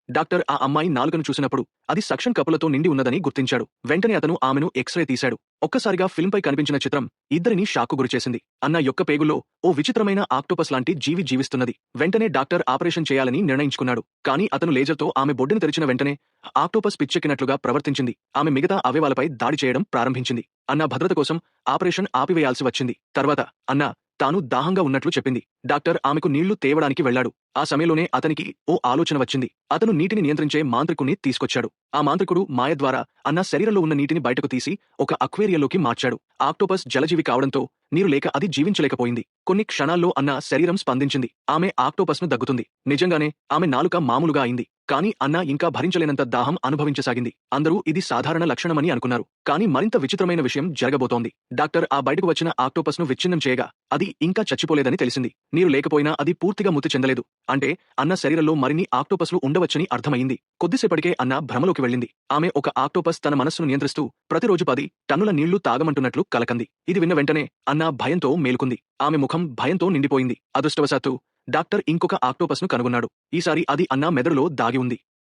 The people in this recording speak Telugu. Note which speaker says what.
Speaker 1: డాక్టర్ ఆ అమ్మాయి నాలుకను చూసినప్పుడు అది సక్షన్ కప్పులతో నిండి ఉన్నదని గుర్తించాడు. వెంటనే అతను ఆమెను ఎక్స్‌రే తీశాడు. ఒక్కసారిగా ఫిల్మ్‌పై కనిపించిన చిత్రం ఇద్దరినీ షాక్‌కు గురిచేసింది. అన్న యొక్క పేగుల్లో ఓ విచిత్రమైన ఆక్టోపస్ లాంటి జీవి జీవిస్తున్నది. వెంటనే డాక్టర్ ఆపరేషన్ చేయాలని నిర్ణయించుకున్నాడు. కానీ అతను లేజర్‌తో ఆమె బొడ్డును తెరిచిన వెంటనే ఆక్టోపస్ పిచ్చెక్కినట్లుగా ప్రవర్తించింది. ఆమె మిగతా అవయవాలపై దాడి చేయడం ప్రారంభించింది. అన్న భద్రత కోసం ఆపరేషన్ ఆపివేయాల్సి వచ్చింది. తర్వాత అన్న తాను దాహంగా ఉన్నట్లు చెప్పింది. డాక్టర్ ఆమెకు నీళ్లు తేవడానికి వెళ్లాడు. ఆ సమయంలోనే అతనికి ఓ ఆలోచన వచ్చింది. అతను నీటిని నియంత్రించే మాంత్రికుణ్ణి తీసుకొచ్చాడు. ఆ మాంత్రికుడు మాయ ద్వారా అన్న శరీరంలో ఉన్న నీటిని బయటకు తీసి ఒక అక్వేరియంలోకి మార్చాడు. ఆక్టోపస్ జలజీవి కావడంతో నీరు లేక అది జీవించలేకపోయింది. కొన్ని క్షణాల్లో అన్న శరీరం స్పందించింది. ఆమె ఆక్టోపస్ను దగ్గుతుంది. నిజంగానే ఆమె నాలుక మామూలుగా అయింది. కానీ అన్న ఇంకా భరించలేనంత దాహం అనుభవించసాగింది. అందరూ ఇది సాధారణ లక్షణమని అనుకున్నారు. కానీ మరింత విచిత్రమైన విషయం జరగబోతోంది. డాక్టర్ ఆ బయటకు వచ్చిన ఆక్టోపస్ను విచ్ఛిన్నం చేయగా అది ఇంకా చచ్చిపోలేదని తెలిసింది. నీరు లేకపోయినా అది పూర్తిగా మృతి చెందలేదు. అంటే అన్న శరీరంలో మరిన్ని ఆక్టోపస్లు ఉండవచ్చని అర్థమయింది. కొద్దిసేపటికే అన్న భ్రమలోకి వెళ్ళింది. ఆమె ఒక ఆక్టోపస్ తన మనస్సును నియంత్రిస్తూ ప్రతిరోజు 10 టన్నుల నీళ్లు తాగమంటున్నట్లు కలకంది. ఇది విన్న వెంటనే అన్న భయంతో మేలుకుంది. ఆమె ముఖం భయంతో నిండిపోయింది. అదృష్టవశాత్తు డాక్టర్ ఇంకొక ఆక్టోపస్ను కనుగొన్నాడు. ఈసారి అది అన్న మెదడులో దాగి ఉంది.